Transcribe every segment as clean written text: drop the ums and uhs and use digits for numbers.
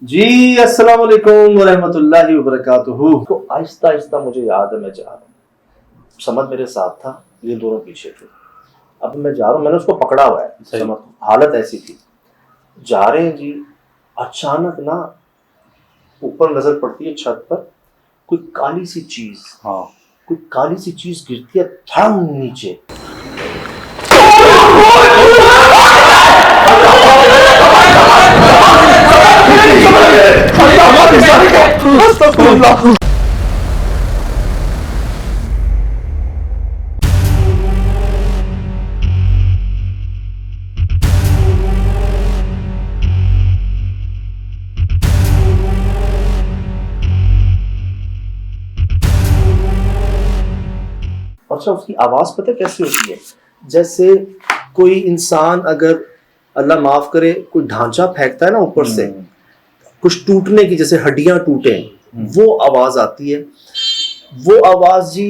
जी अस्सलाम वालेकुम वरहमतुल्लाहि वबरकातुहू। तो आहिस्ता आहिस्ता मुझे याद है मैं जा रहा हूँ, समद मेरे साथ था, ये दोनों पीछे थे। अब मैं जा रहा हूँ, मैंने उसको पकड़ा हुआ है, समद हालत ऐसी थी। जा रहे हैं जी, अचानक ना ऊपर नजर पड़ती है छत पर कोई काली सी चीज, हाँ कोई काली सी चीज गिरती है धम नीचे। अच्छा, उसकी आवाज पता कैसी होती है? जैसे कोई इंसान अगर अल्लाह माफ करे कोई ढांचा फेंकता है ना ऊपर से, कुछ टूटने की, जैसे हड्डियां टूटे, वो आवाज आती है। वो आवाज जी,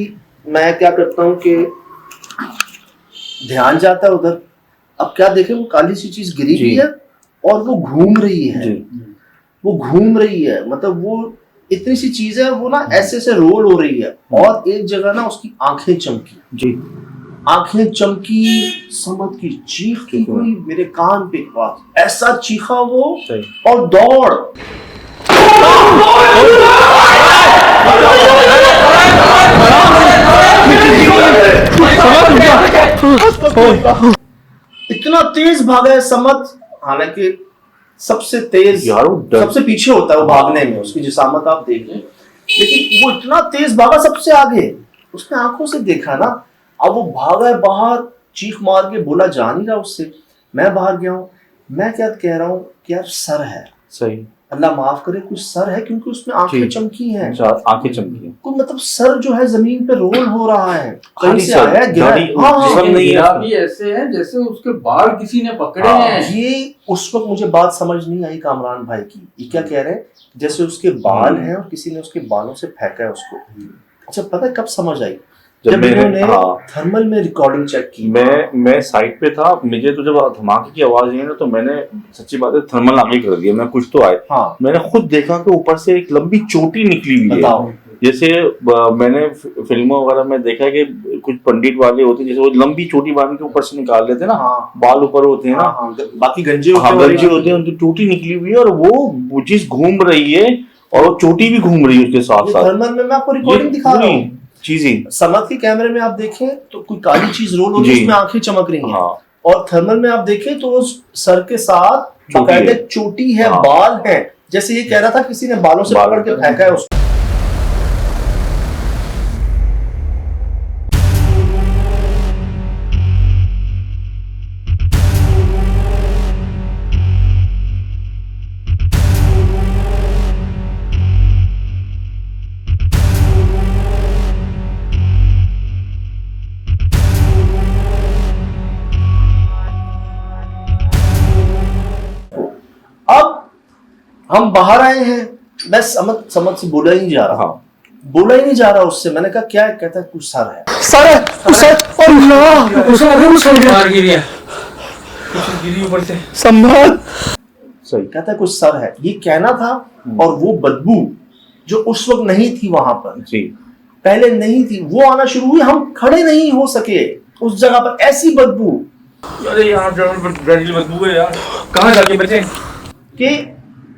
मैं क्या करता हूँ कि ध्यान जाता है उधर। अब क्या देखे, वो काली सी चीज गिरी हुई है और वो घूम रही है। वो घूम रही है, मतलब वो इतनी सी चीज है, वो ना ऐसे से रोल हो रही है। और एक जगह ना उसकी आंखें चमकी जी, आंखें चमकी, समद की चीख की हुई मेरे कान पे, ऐसा चीखा वो और दौड़। इतना तेज भागा है समद, हालांकि सबसे तेज सबसे पीछे होता है वो भागने में, उसकी जिसामत आप देख लें, लेकिन वो इतना तेज भागा सबसे आगे। उसने आंखों से देखा ना, अब वो भागा है बाहर, चीख मार के, बोला जा नहीं रहा उससे। मैं बाहर गया हूँ, मैं क्या कह रहा हूँ कि यार सर है, सही अल्लाह माफ करे, कुछ सर है, क्योंकि उसमें आंखें चमकी हैं, आंखें चमकी हैं, कोई मतलब सर जो है जमीन पे रोल हो रहा है, कहीं से आया है, गिरा भी ऐसे है जैसे उसके बाल किसी ने पकड़े हैं। ये उस वक्त मुझे बात समझ नहीं आई कामरान भाई की, ये क्या कह रहे हैं, जैसे उसके बाल हैं और किसी ने उसके बालों से फेंका है उसको। अच्छा, पता है कब समझ आई? जब मैंने थर्मल में रिकॉर्डिंग चेक की। मैं साइट पे था, मुझे तो जब धमाके की आवाज आई ना, तो मैंने सच्ची बात है थर्मल आगे कर दिया, मैं कुछ तो आए। मैंने खुद देखा कि ऊपर से एक लंबी चोटी निकली हुई है। जैसे मैंने फिल्मों वगैरह में देखा कि कुछ पंडित वाले होते हैं, जैसे वो लंबी चोटी बांध के ऊपर से निकाल लेते हैं ना, बाल ऊपर होते हैं ना, बाकी गंजे होते हैं, उनकी चोटी निकली हुई है और वो चीज घूम रही है और वो चोटी भी घूम रही है उसके साथ साथ। थर्मल में मैं आपको रिकॉर्डिंग दिखा रहा हूँ चीजें। समद के कैमरे में आप देखें तो कोई काली चीज रोल हो रही है, उसमें आंखें चमक रही हैं। और थर्मल में आप देखें तो उस सर के साथ बकायदे चोटी है, बाल है, जैसे ये कह रहा था किसी ने बालों से पकड़ के फेंका है उसको। हम बाहर आए हैं, मैं समझ से बोला ही नहीं जा रहा, बोला ही नहीं जा रहा उससे। मैंने कहा क्या है? कहता है कुछ सर है, सर है, संभाल, सही कहता है कुछ सर है, ये कहना था। और वो बदबू जो उस वक्त नहीं थी वहां पर जी, पहले नहीं थी, वो आना शुरू हुई। हम खड़े नहीं हो सके उस जगह पर, ऐसी बदबू। अरे यार बदबू है यार, कहाँ जाके बचे कि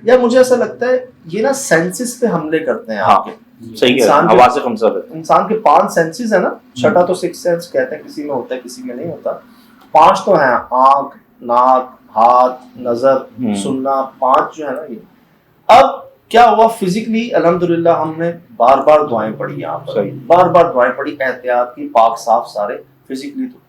यार मुझे ऐसा लगता है ये ना सेंसेस पे हमले करते हैं आपके। सही है, आवाज से कमजोर है। इंसान के 5 सेंसेस है ना, छठा तो 6 सेंस कहते हैं, किसी में होता है किसी में नहीं होता। 5 तो है, आंख, नाक, हाथ, नजर, सुनना, 5 जो है ना ये। अब क्या हुआ, फिजिकली अल्हम्दुलिल्लाह हमने बार बार दुआएं पढ़ी यहाँ पर, बार बार दुआएं पढ़ी एहतियात की, पाक साफ सारे। फिजिकली तो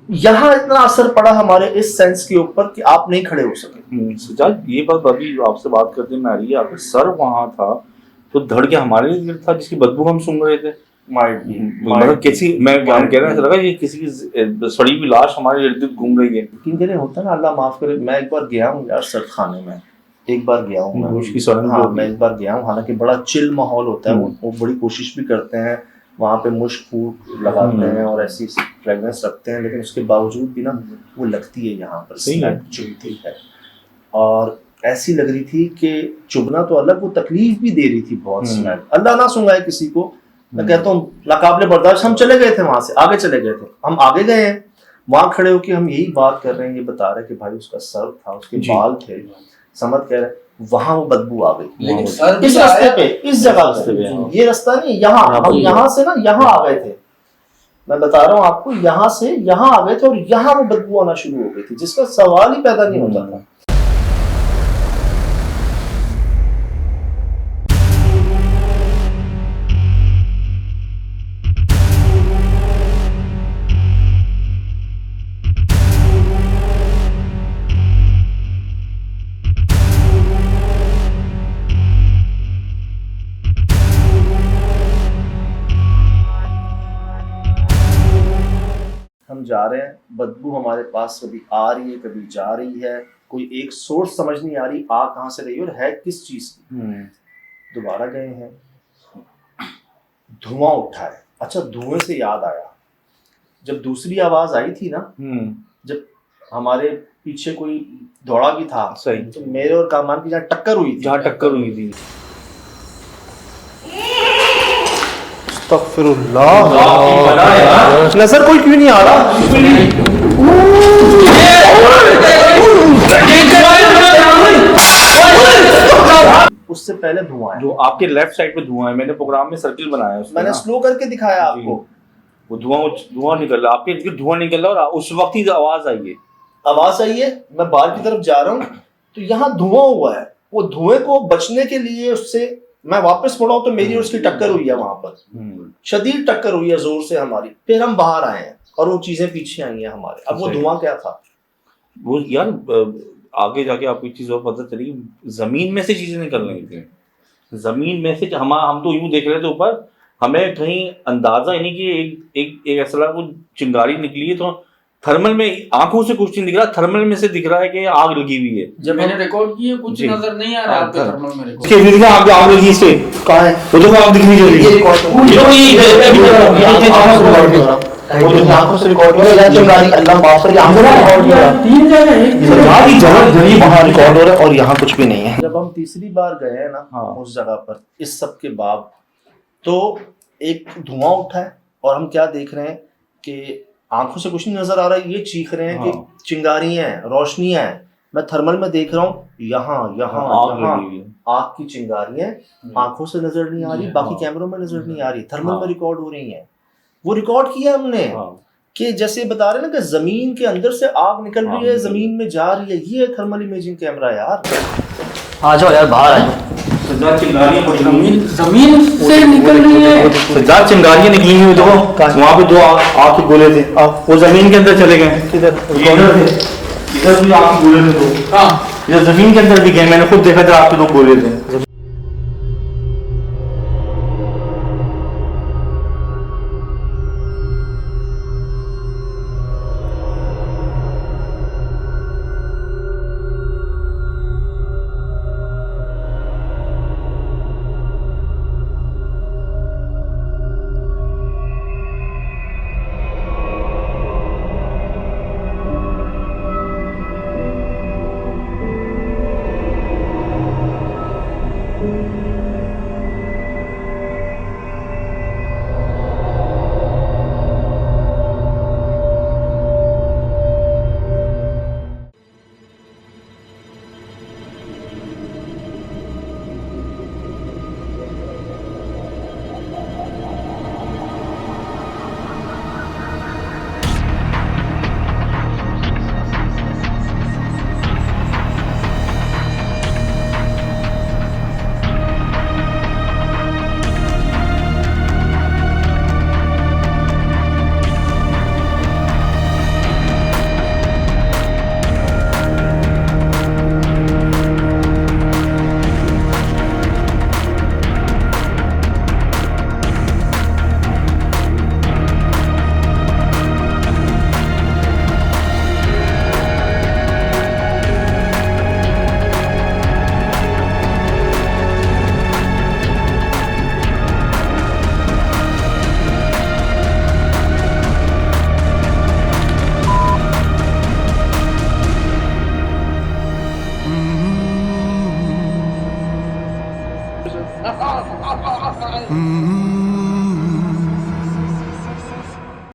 यहाँ इतना असर पड़ा हमारे इस सेंस के ऊपर कि आप नहीं खड़े हो सके। सजाद, ये बात अभी आपसे बात करते में आ रही है, अगर सर वहां था तो धड़ के हमारे लिए था जिसकी बदबू हम सूंघ रहे थे। मतलब किसी, मैं कह रहा ऐसा लगा कि किसी की सड़ी हुई लाश हमारे इर्द गिर्द घूम रही है। किन जगह होता है ना, अल्लाह माफ करे। मैं एक बार गया हूँ यार सर्द खाने में, एक बार गया हूँ मैं एक बार गया हूँ, हालांकि बड़ा चिल माहौल होता है। वो बड़ी कोशिश भी करते हैं, वहाँ पे मुश्क फूक लगाते हैं और ऐसी फ्रेगनेंस रखते हैं, लेकिन उसके बावजूद भी ना वो लगती है यहाँ पर, चुभती है। और ऐसी लग रही थी कि चुभना तो अलग, वो तकलीफ भी दे रही थी बहुत स्मेल। अल्लाह ना सुंगाए किसी को, मैं कहता हूँ नाकाबिले बर्दाश्त। हम चले गए थे वहां से, आगे चले गए थे, हम आगे गए हैं, वहां खड़े होके हम यही बात कर रहे हैं, ये बता रहे कि भाई उसका सर था, उसके बाल थे, समझ कह रहे वहां वो बदबू आ गई। लेकिन सर इस रास्ते पे, इस जगह पे, ये रास्ता नहीं, यहाँ हम यहाँ से ना यहाँ आ गए थे, मैं बता रहा हूँ आपको, यहाँ से यहाँ आ गए थे और यहाँ वो बदबू आना शुरू हो गई थी, जिसका सवाल ही पैदा नहीं होता था। हम जा रहे हैं, बदबू हमारे पास कभी आ रही है, कभी जा रही है, कोई एक सोर्स समझ नहीं आ रही, आ कहाँ से रही है और है किस चीज की। दोबारा गए हैं, धुआं उठा है। अच्छा, धुएं से याद आया, जब दूसरी आवाज आई थी ना, जब हमारे पीछे कोई दौड़ा भी था, सही, तो मेरे और कामान की जहाँ टक्कर हुई थी, नजर कोई क्यों नहीं आ रहा? उससे पहले धुआं है, जो आपके लेफ्ट साइड पे धुआं है, मैंने प्रोग्राम में सर्किल बनाया है, मैंने स्लो करके दिखाया आपको, वो धुआं निकल रहा, आपके धुआं निकल रहा और उस वक्त ही आवाज आई है, मैं बाहर की तरफ जा रहा हूँ तो यहाँ धुआं हुआ है, वो धुएं को बचने के लिए उससे मैं वापस मुड़ा हूं तो मेरी और उसकी टक्कर हुई है, वहां पर शदीद टक्कर हुई है जोर से हमारी। फिर हम बाहर आए हैं और वो चीजें पीछे आई हैं हमारे। अब वो धुआं क्या था? वो यार आगे जाके आपको एक चीज और पता चली, जमीन में से चीजें निकल रही थी, जमीन में से। हम तो यूं देख रहे थे ऊपर, हमें कहीं अंदाजा ही नहीं कि एक ऐसा लगा कुछ चिंगारी निकली है, तो थर्मल में आंखों से कुछ नहीं दिख रहा, थर्मल में से दिख रहा है कि आग लगी हुई है। जब मैंने रिकॉर्ड किए कुछ नजर नहीं आ रहा आपके थर्मल में रिकॉर्ड। आग लगी से कहां है? वो तो आग दिख नहीं रही, ये रिकॉर्ड आंखों से रिकॉर्ड हो रहा है, चिंगारी अल्लाह माफ करे, आंखों से रिकॉर्ड हो रहा है, 3 जगह वहां रिकॉर्ड हो रहा है और यहाँ कुछ भी नहीं है। जब हम तीसरी बार गए हैं ना उस जगह पर, इस सब के बाद तो एक धुआं उठा है और हम क्या देख रहे हैं कि आंखों से कुछ नहीं नजर आ रहा है, ये चीख रहे हैं कि चिंगारियां हैं, रोशनियां हैं। मैं थर्मल में देख रहा हूँ, यहाँ आग की चिंगारियां, आंखों से नजर नहीं आ रही, बाकी कैमरों में नजर नहीं आ रही, थर्मल में रिकॉर्ड हो रही है। वो रिकॉर्ड किया हमने कि जैसे बता रहे ना कि जमीन के अंदर से आग निकल रही है, जमीन में जा रही है, ये थर्मल इमेजिंग कैमरा यार। आ जाओ यार, बाहर आ जाओ। जमीन से निकल रही है, सज्जाद चिंगारियां निकली हुई, देखो वहाँ पे 2 आग के गोले थे, वो जमीन के अंदर चले गए। किधर भी आग के गोले थे 2, इधर जमीन के अंदर भी गए, मैंने खुद देखा था आपके 2 गोले थे। Mm-hmm.